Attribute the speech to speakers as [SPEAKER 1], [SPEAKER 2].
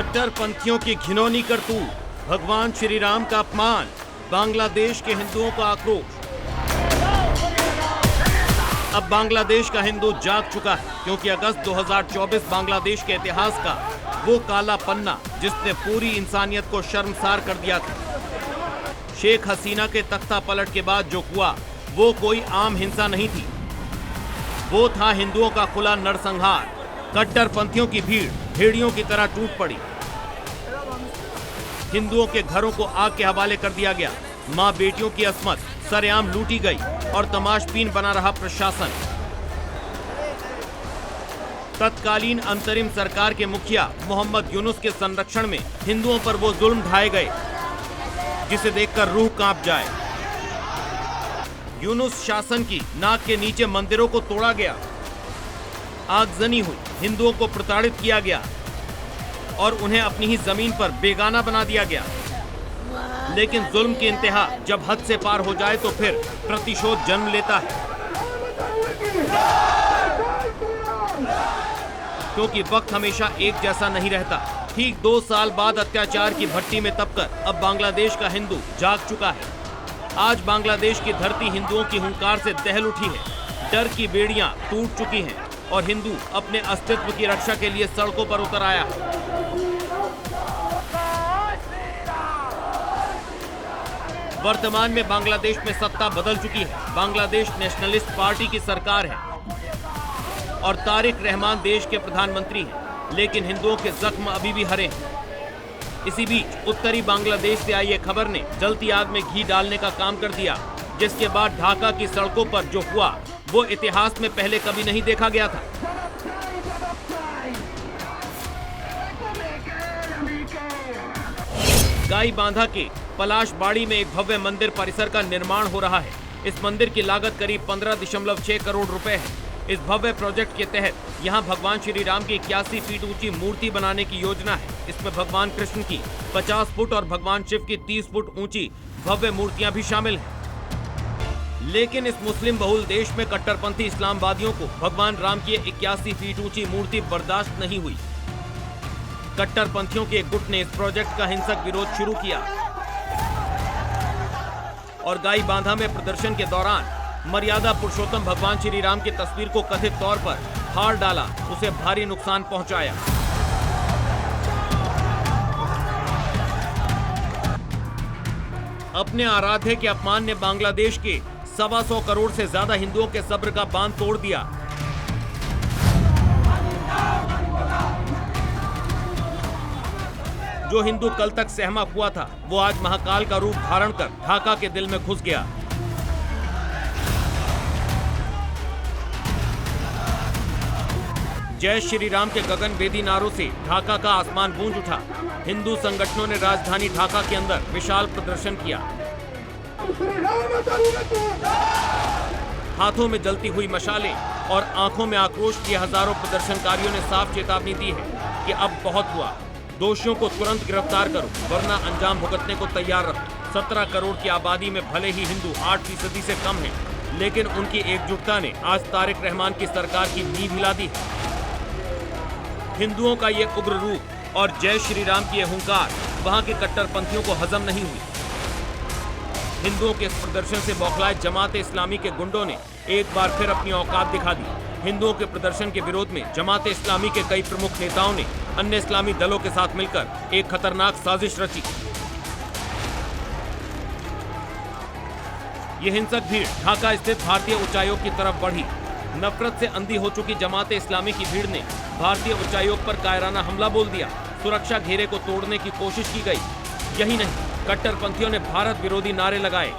[SPEAKER 1] कट्टरपंथियों की घिनौनी करतूत, भगवान श्री राम का अपमान, बांग्लादेश के हिंदुओं का आक्रोश। अब बांग्लादेश का हिंदू जाग चुका है, क्योंकि अगस्त 2024 बांग्लादेश के इतिहास का वो काला पन्ना जिसने पूरी इंसानियत को शर्मसार कर दिया था। शेख हसीना के तख्ता पलट के बाद जो हुआ वो कोई आम हिंसा नहीं थी, वो था हिंदुओं का खुला नरसंहार। कट्टरपंथियों की भीड़ भेड़ियों की तरह टूट पड़ी, हिंदुओं के घरों को आग के हवाले कर दिया गया, मां बेटियों की अस्मत सरेआम लूटी गई और तमाशबीन बना रहा प्रशासन। तत्कालीन अंतरिम सरकार के मुखिया मोहम्मद यूनुस के संरक्षण में हिंदुओं पर वो जुल्म ढाए गए जिसे देखकर रूह कांप जाए। यूनुस शासन की नाक के नीचे मंदिरों को तोड़ा गया, आगजनी हुई, हिंदुओं को प्रताड़ित किया गया और उन्हें अपनी ही जमीन पर बेगाना बना दिया गया। लेकिन जुल्म की इंतहा जब हद से पार हो जाए तो फिर प्रतिशोध जन्म लेता है, क्योंकि वक्त हमेशा एक जैसा नहीं रहता। ठीक 2 साल बाद अत्याचार की भट्टी में तपकर अब बांग्लादेश का हिंदू जाग चुका है। आज बांग्लादेश की धरती हिंदुओं की हुंकार से दहल उठी है, डर की बेड़ियां टूट चुकी हैं और हिंदू अपने अस्तित्व की रक्षा के लिए सड़कों पर उतर आया है। वर्तमान में बांग्लादेश में सत्ता बदल चुकी है। बांग्लादेश नेशनलिस्ट पार्टी की सरकार है और तारिक रहमान देश के प्रधानमंत्री हैं, लेकिन हिंदुओं के जख्म अभी भी हरे हैं। इसी बीच उत्तरी बांग्लादेश से आई एक खबर ने जलती आग में घी डालने का काम कर दिया, जिसके बाद ढाका की सड़कों पर जो हुआ वो इतिहास में पहले कभी नहीं देखा गया था। गाईबांधा के पलाशबाड़ी में एक भव्य मंदिर परिसर का निर्माण हो रहा है। इस मंदिर की लागत करीब 15.6 करोड़ रुपए है। इस भव्य प्रोजेक्ट के तहत यहां भगवान श्री राम की 81 फीट ऊंची मूर्ति बनाने की योजना है। इसमें भगवान कृष्ण की 50 फुट और भगवान शिव की 30 फुट ऊंची भव्य मूर्तियां भी शामिल हैं। लेकिन इस मुस्लिम बहुल देश में कट्टरपंथी इस्लामवादियों को भगवान राम की 81 फीट ऊंची मूर्ति बर्दाश्त नहीं हुई। कट्टरपंथियों के एक गुट ने इस प्रोजेक्ट का हिंसक विरोध शुरू किया और गाईबांधा में प्रदर्शन के दौरान मर्यादा पुरुषोत्तम भगवान श्री राम की तस्वीर को कथित तौर पर फाड़ डाला, उसे भारी नुकसान पहुंचाया। अपने आराध्य के अपमान ने बांग्लादेश के 125 करोड़ से ज्यादा हिंदुओं के सब्र का बांध तोड़ दिया। जो हिंदू कल तक सहमा हुआ था वो आज महाकाल का रूप धारण कर ढाका के दिल में घुस गया। जय श्री राम के गगनभेदी नारों से ढाका का आसमान गूंज उठा। हिंदू संगठनों ने राजधानी ढाका के अंदर विशाल प्रदर्शन किया। हाथों में जलती हुई मशालें और आंखों में आक्रोश लिए हजारों प्रदर्शनकारियों ने साफ चेतावनी दी है कि अब बहुत हुआ, दोषियों को तुरंत गिरफ्तार करो वरना अंजाम भुगतने को तैयार रहो। 17 करोड़ की आबादी में भले ही हिंदू 8% से कम है, लेकिन उनकी एकजुटता ने आज तारिक रहमान की सरकार की नींव हिला दी है। हिंदुओं का ये उग्र रूप और जय श्री राम की यह हुंकार वहां के कट्टरपंथियों को हजम नहीं हुई। हिंदुओं के इस प्रदर्शन से बौखलाए जमात इस्लामी के गुंडों ने एक बार फिर अपनी औकात दिखा दी। हिंदुओं के प्रदर्शन के विरोध में जमात इस्लामी के कई प्रमुख नेताओं ने अन्य इस्लामी दलों के साथ मिलकर एक खतरनाक साजिश रची। ये हिंसक भीड़ ढाका स्थित भारतीय उच्चायोग की तरफ बढ़ी। नफरत से अंधी हो चुकी जमात इस्लामी की भीड़ ने भारतीय उच्चायोग पर कायराना हमला बोल दिया। सुरक्षा घेरे को तोड़ने की कोशिश की गई। यही नहीं, कट्टरपंथियों ने भारत विरोधी नारे लगाए।